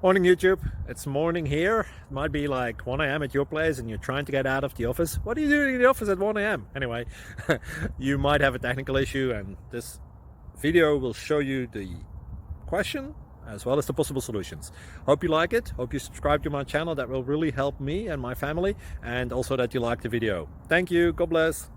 Morning YouTube, it's morning here. It might be like 1 a.m. at your place and you're trying to get out of the office. What are you doing in the office at 1 a.m? Anyway, you might have a technical issue and this video will show you the question as well as the possible solutions. Hope you like it, hope you subscribe to my channel. That will really help me and my family, and also that you like the video. Thank you, God bless.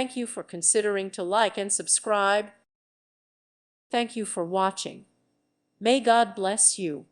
Thank you for considering to like and subscribe. Thank you for watching. May God bless you.